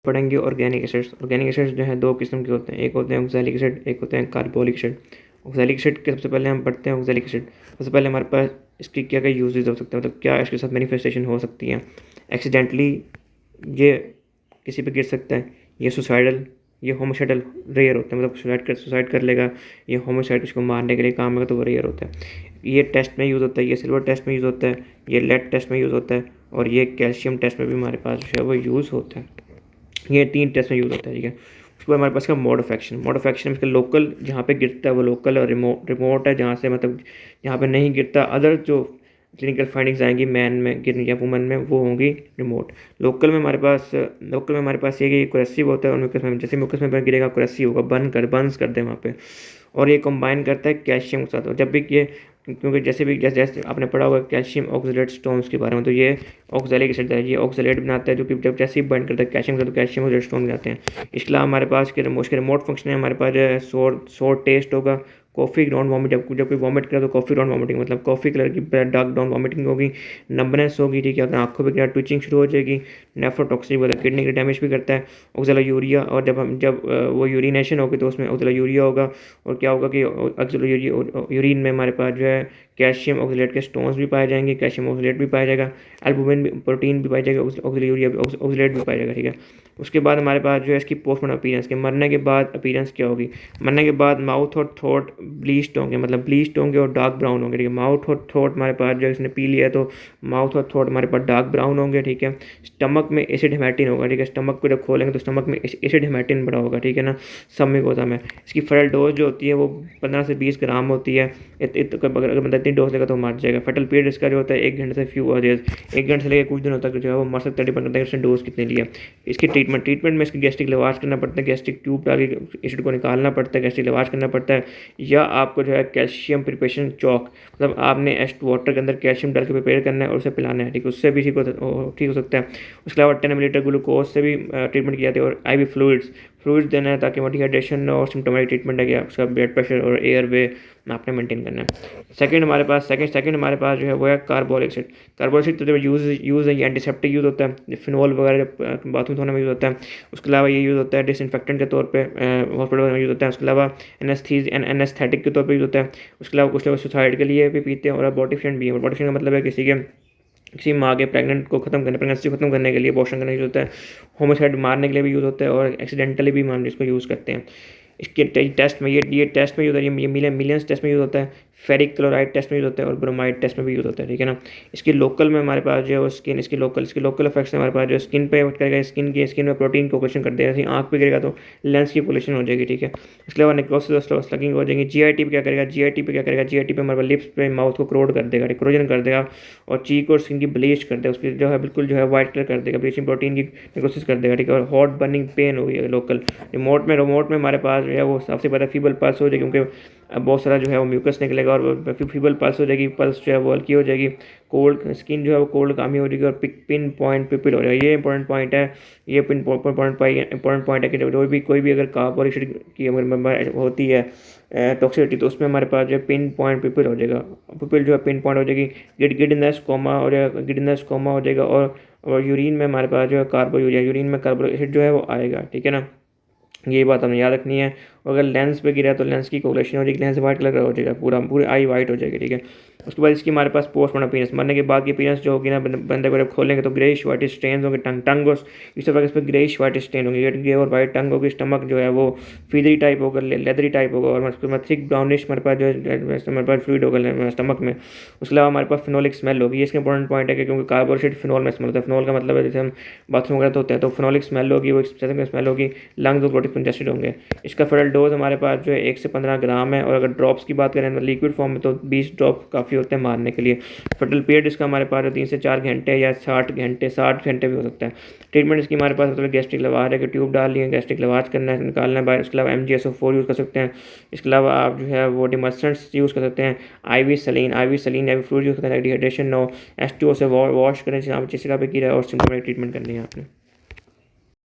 पढ़ेंगे organic acids. Organic acids जो है 2 किस्म के होते हैं, एक होते हैं ऑक्सैलिक एसिड, एक होते हैं कार्बोलिक एसिड। ऑक्सैलिक एसिड के सबसे पहले हम पढ़ते हैं ऑक्सैलिक एसिड। सबसे पहले हमारे पास इसकी क्या क्या यूजेस हो सकते हैं, मतलब क्या इसके साथ मैनिफेस्टेशन हो सकती हैं। एक्सीडेंटली ये किसी पे गिर सकता है, ये सुसाइडल, ये होमिसाइडल रेयर होता है, मतलब सुसाइड कर लेगा, ये होमिसाइड उसको मारने के लिए काम आएगा तो वो रेयर होता है। ये टेस्ट में यूज़ होता है, ये सिल्वर टेस्ट में यूज़ होता है, ये लेड टेस्ट में यूज़ होता है और ये कैल्शियम टेस्ट में भी हमारे पास जो है वो यूज़ होता है। ये 3 टेस्ट में यूज़ होता है, ठीक है। उसके बाद हमारे पास का mode of action. Mode of action इसका लोकल जहाँ पे गिरता है वो लोकल, और रिमोट है जहाँ से मतलब जहाँ पे नहीं गिरता, अदर जो क्लिनिकल फाइंडिंग्स आएंगी मैन में गिरने या वुमन में वो होंगी रिमोट। लोकल में हमारे पास ये कि कोरेसिव होता है और म्यूकस में, जैसे म्यूकस में गिरेगा कोरेसिव होगा, बर्न्स कर दे वहाँ पे। और ये कंबाइन करता है कैल्शियम के साथ। और जब भी ये, क्योंकि जैसे आपने पढ़ा होगा कैल्शियम ऑक्सलेट स्टोन्स के बारे में, तो ये ऑक्सैलिक एसिड है, ये ऑक्सलेट बनाता है जो कि जब जैसे ही बाइंड करता है कैल्शियम का तो कैल्शियम ऑक्सलेट स्टोन बनाते हैं। इसके अलावा हमारे पास के रिमोट फंक्शन है, हमारे पास जो है सोर टेस्ट होगा, कॉफ़ी ग्राउंड वॉमिट, जब कोई वॉमिट करे तो कॉफ़ी ग्राउंड वॉमिटिंग, मतलब कॉफ़ी कलर की डार्क ब्राउन वॉमिटिंग होगी, नंबनेस होगी, ठीक है। अगर आंखों पे गिरा ट्विचिंग शुरू हो जाएगी, नेफ्रोटॉक्सिक मतलब किडनी के डैमेज भी करता है। ऑक्सैलोयूरिया, और जब वो यूरिनेशन होगी तो उसमें ऑक्सैलोयूरिया होगा, और क्या होगा कि यूरिन में हमारे पास जो है कैल्शियम ऑक्सलेट के स्टोन्स भी पाए जाएंगे, कैल्शियम ऑक्सलेट भी पाया जाएगा, एल्बुमिन भी, प्रोटीन भी पाया जाएगा, ऑक्सलेयूरिया ऑक्सलेट भी पाया जाएगा, ठीक है। उसके बाद हमारे पास जो है इसकी पोस्टमार्टम अपीयरेंस के, मरने के बाद अपीयरेंस क्या होगी। मरने के बाद माउथ और थ्रोट ब्लीच्ड होंगे, मतलब ब्लीच्ड होंगे और डार्क ब्राउन होंगे, ठीक है। माउथ और थ्रोट हमारे पास जो इसने पी लिया है तो माउथ और थ्रोट हमारे पास डार्क ब्राउन होंगे, ठीक है। स्टमक में एसिड हेमेटिन होगा, ठीक है। स्टमक को जब खोलेंगे तो स्टमक में एसिड हेमेटिन बड़ा होगा, ठीक है ना, सबमिकोजा में। इसकी फेटल डोज जो होती है वो 15 से 20 ग्राम होती है। अगर बंदा इतनी डोज लेगा तो मर जाएगा। फेटल पीरियड इसका जो होता है 1 घंटे से फ्यू आवर्स, 1 घंटे से लेकर कुछ दिनों तक जो है वो मर सकता है, डिपेंड करता है उसने डोज कितनी लिया। इसकी ट्रीटमेंट में इसकी गैस्ट्रिक लवाश करना पड़ता है, गैस्ट्रिक ट्यूब डाल के एसिड को निकालना पड़ता है, गैस्ट्रिक लवाश करना पड़ता है, या आपको जो है कैल्शियम प्रिपरेशन चॉक, मतलब आपने वाटर के अंदर कैल्शियम डाल के प्रिपेयर करना है और उसे पिलाना है, ठीक है। उससे भी ठीक हो सकता है। उसके अलावा 10 मिलीलीटर ग्लूकोज से भी ट्रीटमेंट की जाती है। और IV फ्लूइड्स देना है ताकि वो डिहाइड्रेशन न हो, और सिम्टोमेटिक ट्रीटमेंट है कि उसका ब्लड प्रेशर और एयरवे आपने मेंटेन करना है। सेकंड हमारे पास जो है वो है कार्बोलिक एसिड। कार्बोलिक एसिड तो यूज़ है, ये एंटीसेप्टिक यूज़ होता है, फिनॉल वगैरह बाथरूम धोने में यूज़ होता है। उसके अलावा ये यूज़ होता है डिसइंफेक्टेंट के तौर पे, हॉस्पिटल में यूज़ होता है। उसके अलावा एनेस्थेटिक के तौर पर यूज़ होता है। उसके अलावा कुछ लोग सुसाइड के लिए भी पीते हैं, और अबॉर्टिफिकेंट भी है। अबॉर्टिफिकेंट का मतलब है किसी माँ के प्रेगनेंसी को खत्म करने के लिए, अबॉर्शन करने के लिए यूज़ होता है। होमिसाइड मारने के लिए भी यूज़ होता है, और एक्सीडेंटली भी हम इसको यूज़ करते हैं। इसके टेस्ट में ये टेस्ट में यूज़ होता है, ये मिलियंस टेस्ट में यूज़ होता है, फेरिक क्लोराइड टेस्ट में यूज़ होता है, और ब्रोमाइड टेस्ट में भी यूज़ होता है, ठीक है ना। इसकी लोकल में हमारे पास जो है वो इसके लोकल इफेक्ट्स हमारे पास जो स्किन पे इफेक्ट करेगा, स्किन में प्रोटीन को क्वेश्चन कर देगा, जैसे आँख पे गिरेगा तो लेंस की पोल्यूशन हो जाएगी, ठीक है। इसके अलावा नेक्रोसिस और स्लगिंग हो जाएगी। GIT पे क्या करेगा, GIT पे हमारे लिप्स पे माउथ को क्रोड कर देगा, क्रोजन कर देगा, और चीक और स्किन की ब्लीच कर देगा, उसकी जो है बिल्कुल जो है वाइट कलर कर देगा, ब्लीचिंग प्रोटीन की नेक्रोसिस कर देगा, ठीक है। और हॉट बर्निंग पेन होगी लोकल। रिमोट में हमारे पास जो है वो सबसे ज़्यादा फीबल पल्स हो जाएगी, क्योंकि बहुत सारा जो है वो म्यूकस निकलेगा, और फीबल पल्स हो जाएगी, पल्स जो है वो हल्की हो जाएगी, कोल्ड स्किन जो है वो कोल्ड कामी हो जाएगी, और पिन पॉइंट पिपिल हो जाएगा। ये इंपॉर्टेंट पॉइंट है, ये इंपॉर्टेंट पॉइंट है कि जब कोई भी अगर कार्बोलिक एसिड की अगर होती है टॉक्सिसिटी, तो उसमें हमारे पास जो है पिन पॉइंट पिपिल हो जाएगा। पिपिल जो है पिन पॉइंट हो जाएगी, गिडनेस कोमा हो जाएगा, और यूरिन में हमारे पास जो है यूरिन में कार्बोलिक एसिड जो है वो आएगा, ठीक है ना। ये बात हमें याद रखनी है। और अगर लेंस पे गिरा तो लेंस की कोलेशन हो जाएगी, लेंस वाइट कलर का हो जाएगा, पूरी आई वाइट हो जाएगी, ठीक है। उसके बाद इसकी हमारे पास पोस्टमार्टम अपीयरेंस, मरने के बाद की अपीयरेंस जो होगी ना, बंदे को जब खोलेंगे तो ग्रेइश वाइट स्टेन्स होंगे, टंग इस तरह इस पर ग्रेइश वाइट स्टेन होंगे, ग्रे और वाइट टंग होगी। स्टमक जो है वो फीदरी टाइप होगा, लेदरी टाइप होगा, और उसके बाद थिक ब्राउनिश हमारे पास जो है हमारे पास फ्लूइड होगा स्टमक में। उसके अलावा हमारे पास फिनोलिक स्मेल होगी। इसका इंपॉर्टेंट पॉइंट है कि क्योंकि कार्बोरेटेड फिनोल में स्मेल होता है, फिनोल का मतलब है जैसे हम बाथरूम वगैरह होते हैं तो फिनोलिक स्मेल होगी, वो स्मेल होगी, लंग्स और प्रोटीन कंजेस्टेड होंगे। इसका फेटल डोज हमारे पास जो है 1 से 15 ग्राम है, और अगर ड्रॉप्स की बात करें लिक्विड फॉर्म में तो 20 ड्रॉप काफ़ी होते हैं मारने के लिए। फेटल पीरियड इसका हमारे पास 3 से 4 घंटे या 60 घंटे भी हो सकता है। ट्रीटमेंट इसकी हमारे पास मतलब गैस्ट्रिक लवाज है कि ट्यूब डाल ली है, गैस्ट्रिक लवाज करना है, निकालना है बाहर। इसके अलावा MgSO4 यूज़ कर सकते हैं। इसके अलावा आप जो है वो डिमर्सेंट्स यूज़ कर सकते हैं, IV सलीन या फ्लूइड यूज़ करते हैं, डिहाइड्रेशन हो, H2O से वॉश करें जिसका पे गिरा है, और सिम्टोमेटिक ट्रीटमेंट करनी है आपने।